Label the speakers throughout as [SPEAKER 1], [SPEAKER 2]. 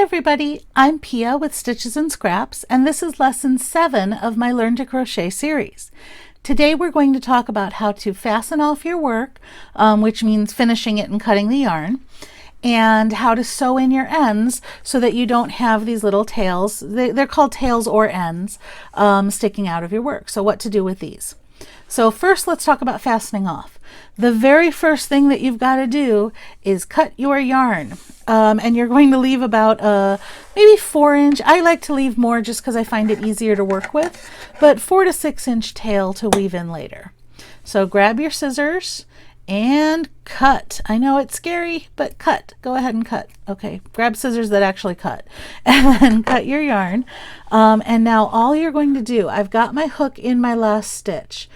[SPEAKER 1] everybody, I'm Pia with Stitches and Scraps, and this is lesson 7 of my Learn to Crochet series. Today we're going to talk about how to fasten off your work, which means finishing it and cutting the yarn, and how to sew in your ends so that you don't have these little tails, they're called tails or ends, sticking out of your work. So what to do with these. So first let's talk about fastening off. The very first thing that you've got to do is cut your yarn. And you're going to leave about maybe 4-inch. I like to leave more just because I find it easier to work with, but 4 to 6-inch tail to weave in later. So grab your scissors and cut. I know it's scary, but cut. Go ahead and cut. Okay, grab scissors that actually cut and then cut your yarn. And now all you're going to do, I've got my hook in my last stitch.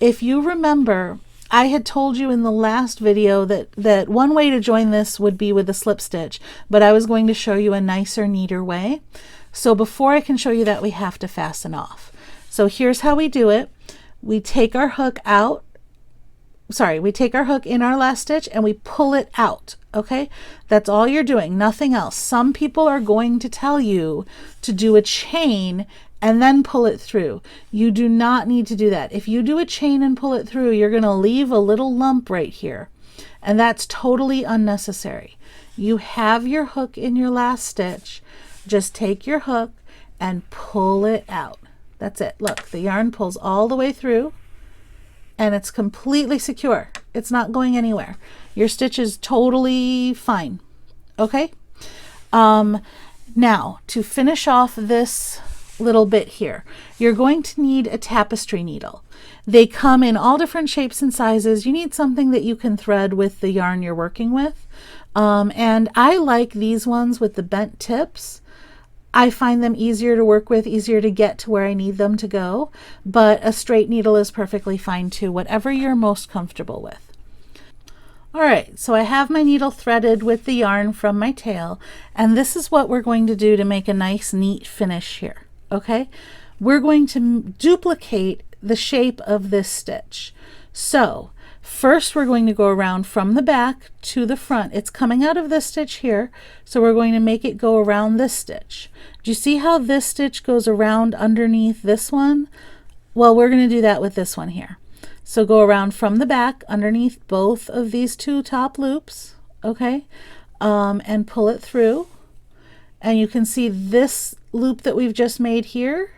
[SPEAKER 1] If you remember, I had told you in the last video that one way to join this would be with a slip stitch, but I was going to show you a nicer, neater way. So before I can show you that, we have to fasten off. So here's how we do it. We take our hook out. We take our hook in our last stitch and we pull it out. Okay, that's all you're doing, nothing else. Some people are going to tell you to do a chain and then pull it through. You do not need to do that. If you do a chain and pull it through, you're going to leave a little lump right here, and that's totally unnecessary. You have your hook in your last stitch. Just take your hook and pull it out. That's it. Look, the yarn pulls all the way through and it's completely secure. It's not going anywhere. Your stitch is totally fine. Okay? Now, to finish off this little bit here, you're going to need a tapestry needle. They come in all different shapes and sizes. You need something that you can thread with the yarn you're working with. And I like these ones with the bent tips. I find them easier to work with, easier to get to where I need them to go, but a straight needle is perfectly fine too, whatever you're most comfortable with. All right, so I have my needle threaded with the yarn from my tail, and this is what we're going to do to make a nice, neat finish here. Okay, we're going to duplicate the shape of this stitch. So first we're going to go around from the back to the front. It's coming out of this stitch here, so we're going to make it go around this stitch. Do you see how this stitch goes around underneath this one? Well, we're going to do that with this one here. So go around from the back underneath both of these two top loops, okay, and pull it through. And you can see this loop that we've just made here.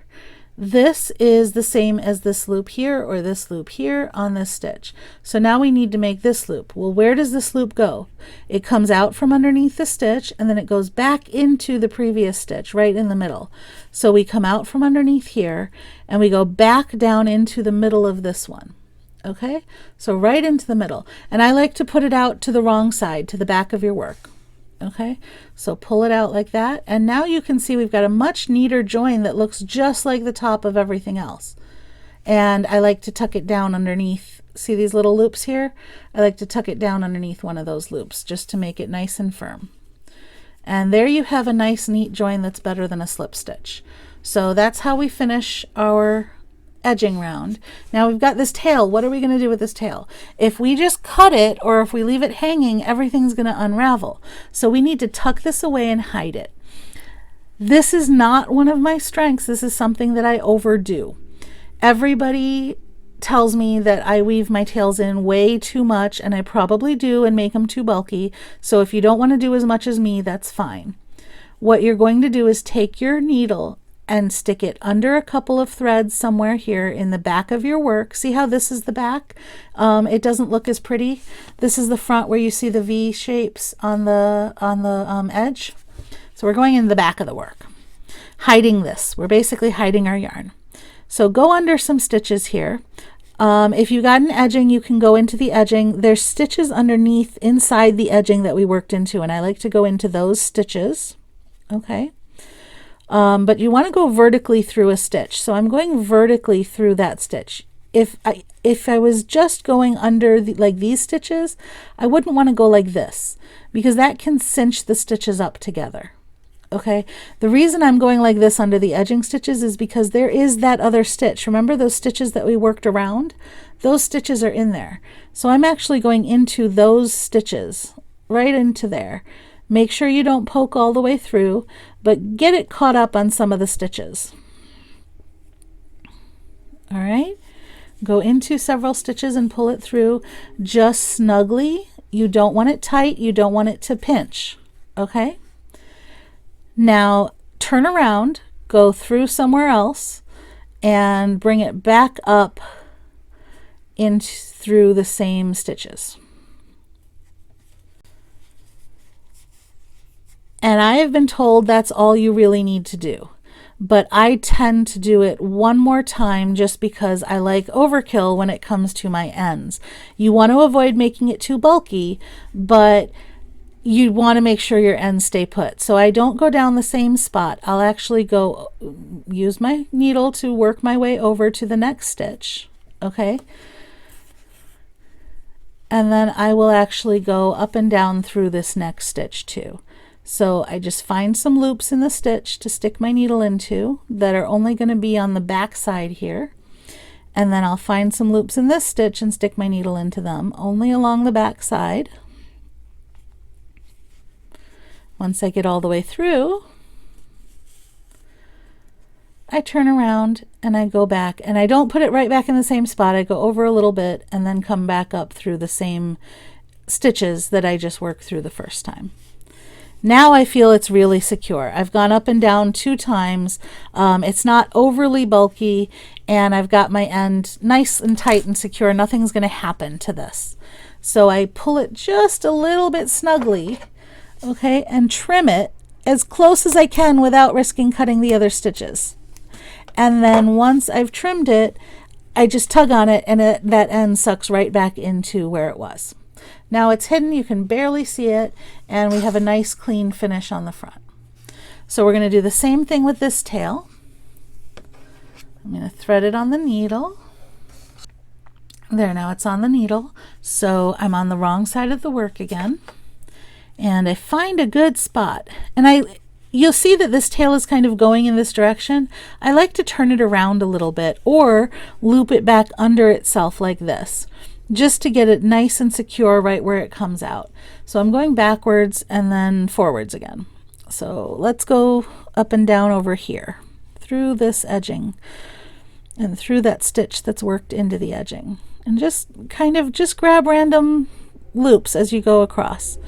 [SPEAKER 1] This is the same as this loop here or this loop here on this stitch. So now we need to make this loop. Well, where does this loop go? It comes out from underneath the stitch and then it goes back into the previous stitch right in the middle. So we come out from underneath here and we go back down into the middle of this one. Okay, so right into the middle. And I like to put it out to the wrong side, to the back of your work. Okay, so pull it out like that, and now you can see we've got a much neater join that looks just like the top of everything else. And I like to tuck it down underneath. See these little loops here? I like to tuck it down underneath one of those loops just to make it nice and firm. And there you have a nice neat join that's better than a slip stitch. So that's how we finish our edging round. Now we've got this tail. What are we going to do with this tail? If we just cut it or if we leave it hanging, everything's going to unravel. So we need to tuck this away and hide it. This is not one of my strengths. This is something that I overdo. Everybody tells me that I weave my tails in way too much, and I probably do and make them too bulky. So if you don't want to do as much as me, that's fine. What you're going to do is take your needle and stick it under a couple of threads somewhere here in the back of your work. See how this is the back? It doesn't look as pretty. This is the front where you see the V shapes on the edge. So we're going in the back of the work, hiding this. We're basically hiding our yarn. So go under some stitches here. If you got an edging, you can go into the edging. There's stitches underneath inside the edging that we worked into, and I like to go into those stitches. Okay. But you want to go vertically through a stitch. So I'm going vertically through that stitch. If I was just going under like these stitches, I wouldn't want to go like this because that can cinch the stitches up together. Okay, the reason I'm going like this under the edging stitches is because there is that other stitch. Remember those stitches that we worked around? Those stitches are in there. So I'm actually going into those stitches, right into there. Make sure you don't poke all the way through, but get it caught up on some of the stitches. All right, go into several stitches and pull it through just snugly. You don't want it tight, you don't want it to pinch, okay? Now turn around, go through somewhere else, and bring it back up through the same stitches. And I have been told that's all you really need to do. But I tend to do it one more time just because I like overkill when it comes to my ends. You want to avoid making it too bulky, but you want to make sure your ends stay put. So I don't go down the same spot. I'll actually go use my needle to work my way over to the next stitch, okay? And then I will actually go up and down through this next stitch too. So I just find some loops in the stitch to stick my needle into that are only going to be on the back side here. And then I'll find some loops in this stitch and stick my needle into them only along the back side. Once I get all the way through, I turn around and I go back, and I don't put it right back in the same spot. I go over a little bit and then come back up through the same stitches that I just worked through the first time. Now I feel it's really secure. I've gone up and down 2 times. It's not overly bulky, and I've got my end nice and tight and secure. Nothing's going to happen to this. So I pull it just a little bit snugly, okay, and trim it as close as I can without risking cutting the other stitches. And then once I've trimmed it, I just tug on it, and that end sucks right back into where it was. Now it's hidden, you can barely see it, and we have a nice clean finish on the front. So we're going to do the same thing with this tail. I'm going to thread it on the needle. There, now it's on the needle. So I'm on the wrong side of the work again. And I find a good spot. And you'll see that this tail is kind of going in this direction. I like to turn it around a little bit or loop it back under itself like this, just to get it nice and secure right where it comes out. So I'm going backwards and then forwards again. So let's go up and down over here through this edging and through that stitch that's worked into the edging, and just grab random loops as you go across.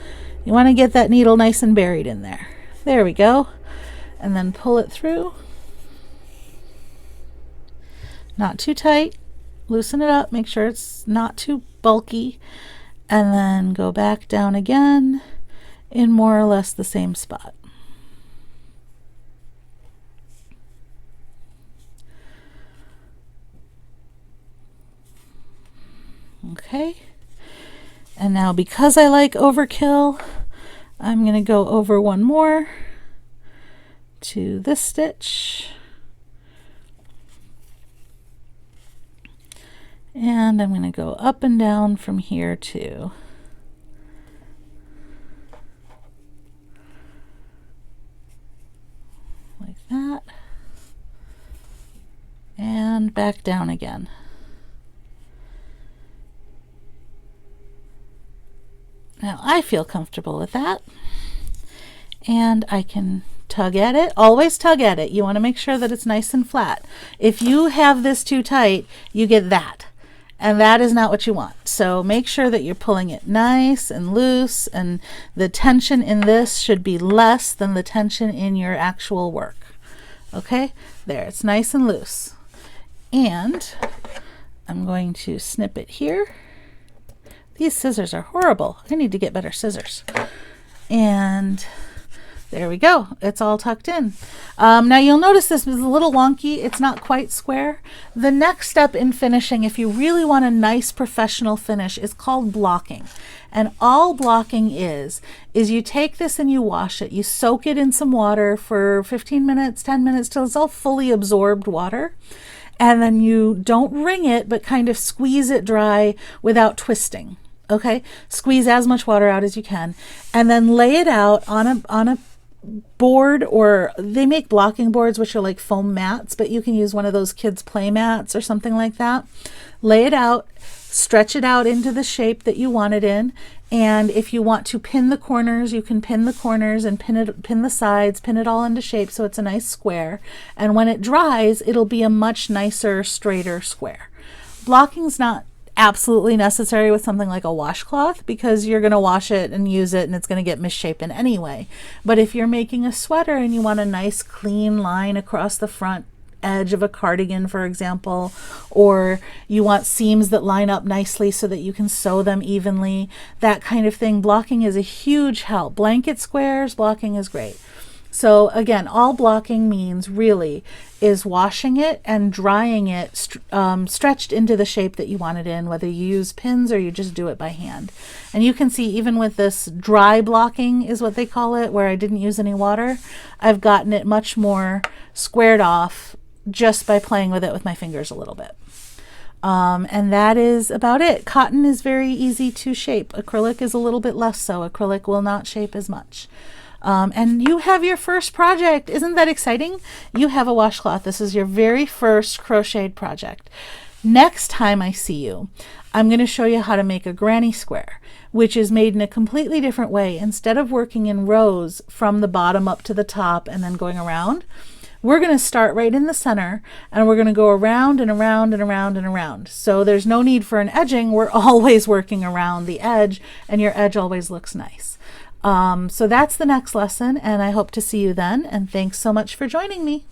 [SPEAKER 1] You want to get that needle nice and buried in there. There we go. And then pull it through. Not too tight. Loosen it up, make sure it's not too bulky, and then go back down again in more or less the same spot. Okay, and now because I like overkill, I'm going to go over one more to this stitch. And I'm going to go up and down from here too. Like that. And back down again. Now I feel comfortable with that. And I can tug at it. Always tug at it. You want to make sure that it's nice and flat. If you have this too tight, you get that. And that is not what you want. So make sure that you're pulling it nice and loose, and the tension in this should be less than the tension in your actual work. Okay, there, it's nice and loose. And I'm going to snip it here. These scissors are horrible. I need to get better scissors. And there we go. It's all tucked in. Now you'll notice this is a little wonky. It's not quite square. The next step in finishing, if you really want a nice professional finish, is called blocking. And all blocking is you take this and you wash it. You soak it in some water for 15 minutes, 10 minutes, till it's all fully absorbed water. And then you don't wring it, but kind of squeeze it dry without twisting. Okay? Squeeze as much water out as you can. And then lay it out on a board, or they make blocking boards which are like foam mats, but you can use one of those kids play mats or something like that. Lay it out, stretch it out into the shape that you want it in, And if you want to pin the corners, you can pin the corners and pin the sides, pin it all into shape so it's a nice square. And when it dries, it'll be a much nicer, straighter square. Blocking's not absolutely necessary with something like a washcloth because you're going to wash it and use it and it's going to get misshapen anyway. But if you're making a sweater and you want a nice clean line across the front edge of a cardigan, for example, or you want seams that line up nicely so that you can sew them evenly, that kind of thing, blocking is a huge help. Blanket squares, blocking is great. So again, all blocking means really is washing it and drying it stretched into the shape that you want it in, whether you use pins or you just do it by hand. And you can see even with this dry blocking is what they call it, where I didn't use any water, I've gotten it much more squared off just by playing with it with my fingers a little bit. And that is about it. Cotton is very easy to shape. Acrylic is a little bit less so. Acrylic will not shape as much. And you have your first project. Isn't that exciting? You have a washcloth. This is your very first crocheted project. Next time I see you, I'm going to show you how to make a granny square, which is made in a completely different way. Instead of working in rows from the bottom up to the top and then going around, we're going to start right in the center and we're going to go around and around and around and around. So there's no need for an edging. We're always working around the edge and your edge always looks nice. So that's the next lesson, and I hope to see you then, and thanks so much for joining me.